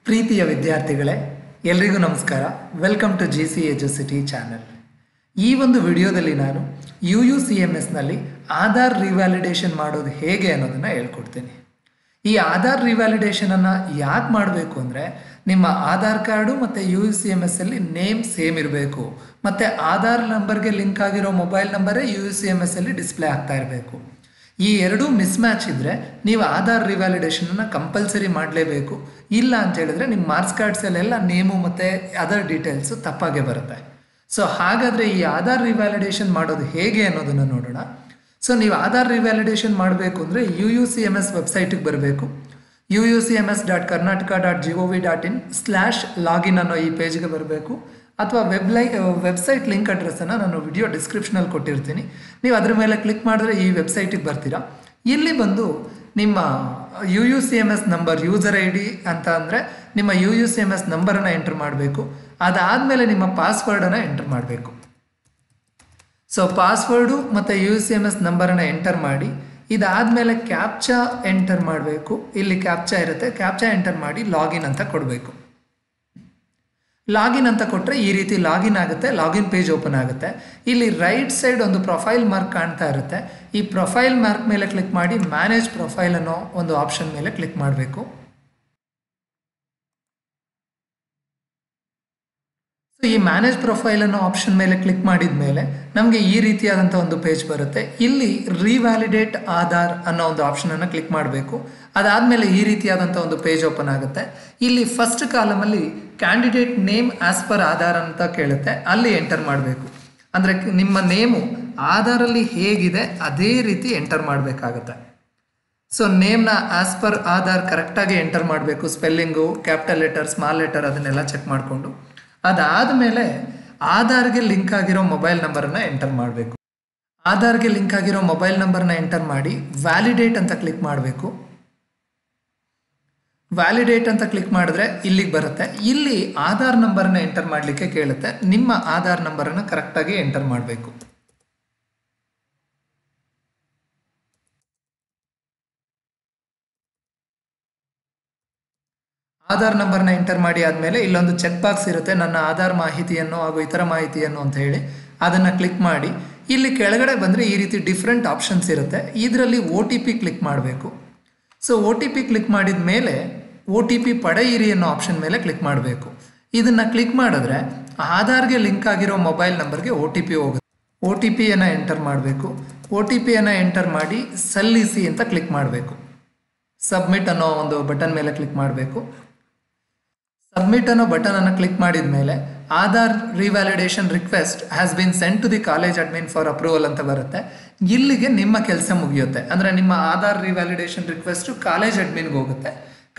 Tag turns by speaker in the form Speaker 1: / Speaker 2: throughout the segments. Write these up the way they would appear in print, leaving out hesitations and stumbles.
Speaker 1: ಪ್ರೀತಿಯ ವಿದ್ಯಾರ್ಥಿಗಳೇ, ಎಲ್ರಿಗೂ ನಮಸ್ಕಾರ. Welcome to GC Educity channel. ಈ ಒಂದು ವಿಡಿಯೋದಲ್ಲಿ ನಾನು UUCMSನಲ್ಲಿ ಆಧಾರ್ ರಿವ್ಯಾಲಿಡೇಷನ್ ಮಾಡೋದು ಹೇಗೆ ಅನ್ನೋದನ್ನು ಹೇಳ್ಕೊಡ್ತೀನಿ. ಈ ಆಧಾರ್ ರಿವ್ಯಾಲಿಡೇಷನನ್ನು ಯಾಕೆ ಮಾಡಬೇಕು ಅಂದರೆ, ನಿಮ್ಮ ಆಧಾರ್ ಕಾರ್ಡು ಮತ್ತು UUCMSಲ್ಲಿ ನೇಮ್ ಸೇಮ್ ಇರಬೇಕು, ಮತ್ತು ಆಧಾರ್ ನಂಬರ್ಗೆ ಲಿಂಕ್ ಆಗಿರೋ ಮೊಬೈಲ್ ನಂಬರೇ UUCMSಲ್ಲಿ ಡಿಸ್ಪ್ಲೇ ಆಗ್ತಾ ಇರಬೇಕು. ಈ ಎರಡೂ ಮಿಸ್ ಮ್ಯಾಚ್ ಇದ್ದರೆ ನೀವು ಆಧಾರ್ ರಿವ್ಯಾಲಿಡೇಷನನ್ನು ಕಂಪಲ್ಸರಿ ಮಾಡಲೇಬೇಕು. ಇಲ್ಲ ಅಂತ ಹೇಳಿದ್ರೆ ನಿಮ್ಮ ಮಾರ್ಕ್ಸ್ ಕಾರ್ಡ್ಸಲ್ಲೆಲ್ಲ ನೇಮು ಮತ್ತು ಅದರ್ ಡೀಟೇಲ್ಸು ತಪ್ಪಾಗೆ ಬರುತ್ತೆ. ಸೊ ಹಾಗಾದರೆ ಈ ಆಧಾರ್ ರಿವ್ಯಾಲಿಡೇಷನ್ ಮಾಡೋದು ಹೇಗೆ ಅನ್ನೋದನ್ನು ನೋಡೋಣ. ಸೊ ನೀವು ಆಧಾರ್ ರಿವ್ಯಾಲಿಡೇಷನ್ ಮಾಡಬೇಕು ಅಂದರೆ UUCMS ವೆಬ್ಸೈಟಿಗೆ ಬರಬೇಕು. uucms.karnataka.gov.in/login ಅನ್ನೋ ಈ ಪೇಜ್ಗೆ ಬರಬೇಕು. ಅಥವಾ ವೆಬ್ಸೈಟ್ ಲಿಂಕ್ ಅಡ್ರೆಸ್ಸನ್ನು ನಾನು ವಿಡಿಯೋ ಡಿಸ್ಕ್ರಿಪ್ಷನಲ್ಲಿ ಕೊಟ್ಟಿರ್ತೀನಿ. ನೀವು ಅದ್ರ ಮೇಲೆ ಕ್ಲಿಕ್ ಮಾಡಿದ್ರೆ ಈ ವೆಬ್ಸೈಟಿಗೆ ಬರ್ತೀರಾ. ಇಲ್ಲಿ ಬಂದು ನಿಮ್ಮ UUCMS ನಂಬರ್, ಯೂಸರ್ ID ಅಂತ ಅಂದರೆ ನಿಮ್ಮ UUCMS ನಂಬರನ್ನು ಎಂಟರ್ ಮಾಡಬೇಕು. ಅದಾದಮೇಲೆ ನಿಮ್ಮ ಪಾಸ್ವರ್ಡನ್ನು ಎಂಟರ್ ಮಾಡಬೇಕು. ಸೊ ಪಾಸ್ವರ್ಡು ಮತ್ತು UUCMS ನಂಬರನ್ನು ಎಂಟರ್ ಮಾಡಿ, ಇದಾದಮೇಲೆ ಕ್ಯಾಪ್ಚಾ ಎಂಟರ್ ಮಾಡಬೇಕು. ಇಲ್ಲಿ ಕ್ಯಾಪ್ಚಾ ಇರುತ್ತೆ, ಕ್ಯಾಪ್ಚಾ ಎಂಟರ್ ಮಾಡಿ ಲಾಗಿನ್ ಅಂತ ಕೊಡಬೇಕು. ಲಾಗಿನ್ ಅಂತ ಕೊಟ್ಟರೆ ಈ ರೀತಿ ಲಾಗಿನ್ ಆಗುತ್ತೆ, ಲಾಗಿನ್ ಪೇಜ್ ಓಪನ್ ಆಗುತ್ತೆ. ಇಲ್ಲಿ ರೈಟ್ ಸೈಡ್ ಒಂದು ಪ್ರೊಫೈಲ್ ಮಾರ್ಕ್ ಕಾಣ್ತಾ ಇರುತ್ತೆ. ಈ ಪ್ರೊಫೈಲ್ ಮಾರ್ಕ್ ಮೇಲೆ ಕ್ಲಿಕ್ ಮಾಡಿ ಮ್ಯಾನೇಜ್ ಪ್ರೊಫೈಲ್ ಅನ್ನೋ ಒಂದು ಆಪ್ಷನ್ ಮೇಲೆ ಕ್ಲಿಕ್ ಮಾಡಬೇಕು. ಸೊ ಈ ಮ್ಯಾನೇಜ್ ಪ್ರೊಫೈಲ್ ಅನ್ನೋ ಆಪ್ಷನ್ ಮೇಲೆ ಕ್ಲಿಕ್ ಮಾಡಿದ ಮೇಲೆ ನಮಗೆ ಈ ರೀತಿಯಾದಂಥ ಒಂದು ಪೇಜ್ ಬರುತ್ತೆ. ಇಲ್ಲಿ ರಿವ್ಯಾಲಿಡೇಟ್ ಆಧಾರ್ ಅನ್ನೋ ಒಂದು ಆಪ್ಷನನ್ನು ಕ್ಲಿಕ್ ಮಾಡಬೇಕು. ಅದಾದಮೇಲೆ ಈ ರೀತಿಯಾದಂಥ ಒಂದು ಪೇಜ್ ಓಪನ್ ಆಗುತ್ತೆ. ಇಲ್ಲಿ ಫಸ್ಟ್ ಕಾಲಮಲ್ಲಿ candidate name as per Aadhaar ಅಂತ ಕೇಳುತ್ತೆ, ಅಲ್ಲಿ ಎಂಟರ್ ಮಾಡಬೇಕು. ಅಂದರೆ ನಿಮ್ಮ ನೇಮು ಆಧಾರಲ್ಲಿ ಹೇಗಿದೆ ಅದೇ ರೀತಿ ಎಂಟರ್ ಮಾಡಬೇಕಾಗತ್ತೆ. ಸೊ ನೇಮ್ನ ಆಸ್ ಪರ್ ಆಧಾರ್ ಕರೆಕ್ಟಾಗಿ ಎಂಟರ್ ಮಾಡಬೇಕು. Spelling, capital letter, small letter ಅದನ್ನೆಲ್ಲ ಚೆಕ್ ಮಾಡಿಕೊಂಡು, ಅದಾದಮೇಲೆ ಆಧಾರ್ಗೆ ಲಿಂಕ್ ಆಗಿರೋ ಮೊಬೈಲ್ ನಂಬರನ್ನು ಎಂಟರ್ ಮಾಡಬೇಕು. ಆಧಾರ್ಗೆ ಲಿಂಕ್ ಆಗಿರೋ ಮೊಬೈಲ್ ನಂಬರ್ನ ಎಂಟರ್ ಮಾಡಿ ವ್ಯಾಲಿಡೇಟ್ ಅಂತ ಕ್ಲಿಕ್ ಮಾಡಬೇಕು. ವ್ಯಾಲಿಡೇಟ್ ಅಂತ ಕ್ಲಿಕ್ ಮಾಡಿದ್ರೆ ಇಲ್ಲಿಗೆ ಬರುತ್ತೆ. ಇಲ್ಲಿ ಆಧಾರ್ ನಂಬರನ್ನು ಎಂಟರ್ ಮಾಡಲಿಕ್ಕೆ ಕೇಳುತ್ತೆ. ನಿಮ್ಮ ಆಧಾರ್ ನಂಬರನ್ನು ಕರೆಕ್ಟಾಗಿ ಎಂಟರ್ ಮಾಡಬೇಕು. ಆಧಾರ್ ನಂಬರ್ನ ಎಂಟರ್ ಮಾಡಿ ಆದಮೇಲೆ ಇಲ್ಲೊಂದು ಚೆಕ್ ಬಾಕ್ಸ್ ಇರುತ್ತೆ, ನನ್ನ ಆಧಾರ್ ಮಾಹಿತಿಯನ್ನು ಹಾಗೂ ಇತರ ಮಾಹಿತಿಯನ್ನು ಅಂತ ಹೇಳಿ. ಅದನ್ನು ಕ್ಲಿಕ್ ಮಾಡಿ ಇಲ್ಲಿ ಕೆಳಗಡೆ ಬಂದರೆ ಈ ರೀತಿ ಡಿಫ್ರೆಂಟ್ ಆಪ್ಷನ್ಸ್ ಇರುತ್ತೆ. ಇದರಲ್ಲಿ OTP ಕ್ಲಿಕ್ ಮಾಡಬೇಕು. ಸೊ OTP ಕ್ಲಿಕ್ ಮಾಡಿದ ಮೇಲೆ OTP ಪಡೆಯಿರಿ ಅನ್ನೋ ಆಪ್ಷನ್ ಮೇಲೆ ಕ್ಲಿಕ್ ಮಾಡಬೇಕು. ಇದನ್ನು ಕ್ಲಿಕ್ ಮಾಡಿದ್ರೆ ಆಧಾರ್ಗೆ ಲಿಂಕ್ ಆಗಿರೋ ಮೊಬೈಲ್ ನಂಬರ್ಗೆ OTP ಹೋಗುತ್ತೆ. OTPಯನ್ನು ಎಂಟರ್ ಮಾಡಬೇಕು. OTPಯನ್ನು ಎಂಟರ್ ಮಾಡಿ ಸಲ್ಲಿಸಿ ಅಂತ ಕ್ಲಿಕ್ ಮಾಡಬೇಕು. ಸಬ್ಮಿಟ್ ಅನ್ನೋ ಒಂದು ಬಟನ್ ಮೇಲೆ ಕ್ಲಿಕ್ ಮಾಡಬೇಕು. ಸಬ್ಮಿಟ್ ಅನ್ನೋ ಬಟನನ್ನು ಕ್ಲಿಕ್ ಮಾಡಿದ ಮೇಲೆ Aadhaar revalidation request has been sent to the college admin for approval ಅಂತ ಬರುತ್ತೆ. ಇಲ್ಲಿಗೆ ನಿಮ್ಮ ಕೆಲಸ ಮುಗಿಯುತ್ತೆ. ಅಂದರೆ ನಿಮ್ಮ ಆಧಾರ್ ರಿವ್ಯಾಲಿಡೇಷನ್ ರಿಕ್ವೆಸ್ಟು ಕಾಲೇಜ್ ಅಡ್ಮಿನ್ಗೆ ಹೋಗುತ್ತೆ.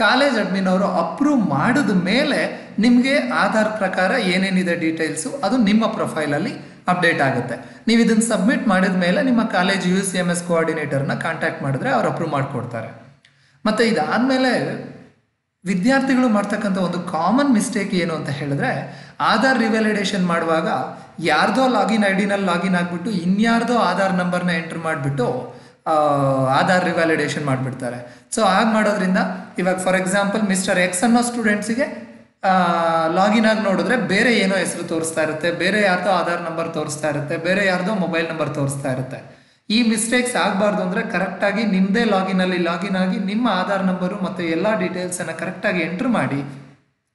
Speaker 1: ಕಾಲೇಜ್ ಅಡ್ಮಿನ್ ಅವರು ಅಪ್ರೂವ್ ಮಾಡಿದ ಮೇಲೆ ನಿಮಗೆ ಆಧಾರ್ ಪ್ರಕಾರ ಏನೇನಿದೆ ಡೀಟೇಲ್ಸು ಅದು ನಿಮ್ಮ ಪ್ರೊಫೈಲಲ್ಲಿ ಅಪ್ಡೇಟ್ ಆಗುತ್ತೆ. ನೀವು ಇದನ್ನು ಸಬ್ಮಿಟ್ ಮಾಡಿದ ಮೇಲೆ ನಿಮ್ಮ ಕಾಲೇಜ್ UUCMS ಕೋಆರ್ಡಿನೇಟರ್ನ ಕಾಂಟ್ಯಾಕ್ಟ್ ಮಾಡಿದ್ರೆ ಅವ್ರು ಅಪ್ರೂವ್ ಮಾಡಿಕೊಡ್ತಾರೆ. ಮತ್ತು ಇದಾದಮೇಲೆ ವಿದ್ಯಾರ್ಥಿಗಳು ಮಾಡ್ತಕ್ಕಂಥ ಒಂದು ಕಾಮನ್ ಮಿಸ್ಟೇಕ್ ಏನು ಅಂತ ಹೇಳಿದ್ರೆ, ಆಧಾರ್ ರಿವ್ಯಾಲಿಡೇಷನ್ ಮಾಡುವಾಗ ಯಾರ್ದೋ ಲಾಗಿನ್ ID-ನಲ್ಲಿ ಲಾಗಿನ್ ಆಗಿಬಿಟ್ಟು ಇನ್ಯಾರ್ದೋ ಆಧಾರ್ ನಂಬರ್ನ ಎಂಟ್ರ್ ಮಾಡಿಬಿಟ್ಟು ಆಧಾರ್ ರಿವ್ಯಾಲಿಡೇಷನ್ ಮಾಡಿಬಿಡ್ತಾರೆ. ಸೊ ಹಾಗೆ ಮಾಡೋದ್ರಿಂದ ಇವಾಗ ಫಾರ್ ಎಕ್ಸಾಂಪಲ್ ಮಿಸ್ಟರ್ X ಅನ್ನೋ ಸ್ಟೂಡೆಂಟ್ಸಿಗೆ ಲಾಗಿನ್ ಆಗಿ ನೋಡಿದ್ರೆ ಬೇರೆ ಏನೋ ಹೆಸರು ತೋರಿಸ್ತಾ ಇರುತ್ತೆ, ಬೇರೆ ಯಾರ್ದೋ ಆಧಾರ್ ನಂಬರ್ ತೋರಿಸ್ತಾ ಇರುತ್ತೆ, ಬೇರೆ ಯಾರ್ದೋ ಮೊಬೈಲ್ ನಂಬರ್ ತೋರಿಸ್ತಾ ಇರುತ್ತೆ. ಈ ಮಿಸ್ಟೇಕ್ಸ್ ಆಗಬಾರ್ದು ಅಂದರೆ ಕರೆಕ್ಟಾಗಿ ನಿಮ್ಮದೇ ಲಾಗಿನಲ್ಲಿ ಲಾಗಿನ್ ಆಗಿ ನಿಮ್ಮ ಆಧಾರ್ ನಂಬರು ಮತ್ತು ಎಲ್ಲ ಡೀಟೇಲ್ಸನ್ನು ಕರೆಕ್ಟಾಗಿ ಎಂಟ್ರ್ ಮಾಡಿ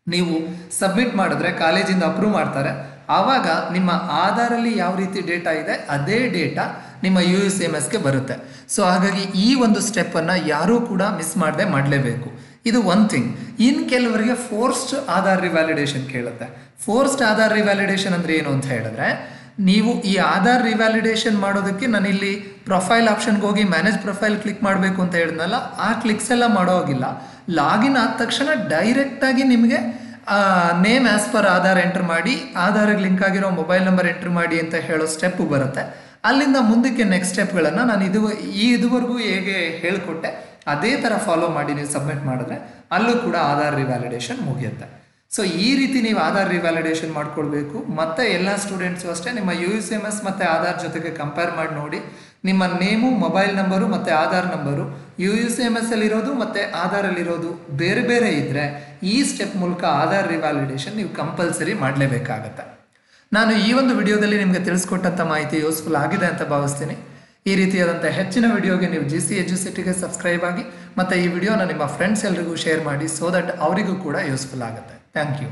Speaker 1: ನೀವು ಸಬ್ಮಿಟ್ ಮಾಡಿದ್ರೆ ಕಾಲೇಜಿಂದ ಅಪ್ರೂವ್ ಮಾಡ್ತಾರೆ. ಆವಾಗ ನಿಮ್ಮ ಆಧಾರಲ್ಲಿ ಯಾವ ರೀತಿ ಡೇಟಾ ಇದೆ ಅದೇ ಡೇಟಾ ನಿಮ್ಮ UUCMSಗೆ ಬರುತ್ತೆ. ಸೊ ಹಾಗಾಗಿ ಈ ಒಂದು ಸ್ಟೆಪ್ಪನ್ನು ಯಾರೂ ಕೂಡ ಮಿಸ್ ಮಾಡದೆ ಮಾಡಲೇಬೇಕು. ಇದು ಒನ್ ಥಿಂಗ್. ಇನ್ನು ಕೆಲವರಿಗೆ ಫೋರ್ಸ್ಡ್ ಆಧಾರ್ ರಿವ್ಯಾಲಿಡೇಷನ್ ಕೇಳುತ್ತೆ. ಫೋರ್ಸ್ಡ್ ಆಧಾರ್ ರಿವ್ಯಾಲಿಡೇಷನ್ ಅಂದರೆ ಏನು ಅಂತ ಹೇಳಿದ್ರೆ, ನೀವು ಈ ಆಧಾರ್ ರಿವ್ಯಾಲಿಡೇಷನ್ ಮಾಡೋದಕ್ಕೆ ನಾನಿಲ್ಲಿ ಪ್ರೊಫೈಲ್ ಆಪ್ಷನ್ಗೆ ಹೋಗಿ ಮ್ಯಾನೇಜ್ ಪ್ರೊಫೈಲ್ ಕ್ಲಿಕ್ ಮಾಡಬೇಕು ಅಂತ ಹೇಳಿದ್ನಲ್ಲ, ಆ ಕ್ಲಿಕ್ಸ್ ಎಲ್ಲ ಮಾಡೋ ಹೋಗಿಲ್ಲ. ಲಾಗಿನ್ ಆದ ತಕ್ಷಣ ಡೈರೆಕ್ಟಾಗಿ ನಿಮಗೆ name as per Aadhaar enter ಮಾಡಿ, ಆಧಾರ್ಗೆ ಲಿಂಕ್ ಆಗಿರೋ ಮೊಬೈಲ್ ನಂಬರ್ ಎಂಟ್ರ್ ಮಾಡಿ ಅಂತ ಹೇಳೋ ಸ್ಟೆಪ್ಪು ಬರುತ್ತೆ. ಅಲ್ಲಿಂದ ಮುಂದಕ್ಕೆ ನೆಕ್ಸ್ಟ್ ಸ್ಟೆಪ್ಗಳನ್ನು ನಾನು ಇದುವರೆಗೂ ಹೇಗೆ ಹೇಳಿಕೊಟ್ಟೆ ಅದೇ ಥರ ಫಾಲೋ ಮಾಡಿ ನೀವು ಸಬ್ಮಿಟ್ ಮಾಡಿದ್ರೆ ಅಲ್ಲೂ ಕೂಡ ಆಧಾರ್ ರಿವ್ಯಾಲಿಡೇಷನ್ ಮುಗಿಯುತ್ತೆ. ಸೊ ಈ ರೀತಿ ನೀವು ಆಧಾರ್ ರಿವ್ಯಾಲಿಡೇಷನ್ ಮಾಡ್ಕೊಳ್ಬೇಕು. ಮತ್ತು ಎಲ್ಲ ಸ್ಟೂಡೆಂಟ್ಸು ಅಷ್ಟೇ ನಿಮ್ಮ UUCMS ಮತ್ತು ಆಧಾರ್ ಜೊತೆಗೆ ಕಂಪೇರ್ ಮಾಡಿ ನೋಡಿ ನಿಮ್ಮ ನೇಮು, ಮೊಬೈಲ್ ನಂಬರು ಮತ್ತು ಆಧಾರ್ ನಂಬರು UUCMS ಅಲ್ಲಿರೋದು ಮತ್ತು ಆಧಾರಲ್ಲಿರೋದು ಬೇರೆ ಬೇರೆ ಇದ್ದರೆ ಈ ಸ್ಟೆಪ್ ಮೂಲಕ ಆಧಾರ್ ರಿವ್ಯಾಲಿಡೇಷನ್ ನೀವು ಕಂಪಲ್ಸರಿ ಮಾಡಲೇಬೇಕಾಗತ್ತೆ. ನಾನು ಈ ಒಂದು ವಿಡಿಯೋದಲ್ಲಿ ನಿಮಗೆ ತಿಳಿಸ್ಕೊಟ್ಟಂಥ ಮಾಹಿತಿ ಯೂಸ್ಫುಲ್ ಆಗಿದೆ ಅಂತ ಭಾವಿಸ್ತೀನಿ. ಈ ರೀತಿಯಾದಂಥ ಹೆಚ್ಚಿನ ವಿಡಿಯೋಗೆ ನೀವು GC ಎಜುಸಿಟಿಗೆ ಸಬ್ಸ್ಕ್ರೈಬ್ ಆಗಿ ಮತ್ತು ಈ ವಿಡಿಯೋನ ನಿಮ್ಮ ಫ್ರೆಂಡ್ಸ್ ಎಲ್ರಿಗೂ ಶೇರ್ ಮಾಡಿ, ಸೋ ದಟ್ ಅವರಿಗೂ ಕೂಡ ಯೂಸ್ಫುಲ್ ಆಗುತ್ತೆ. Thank you.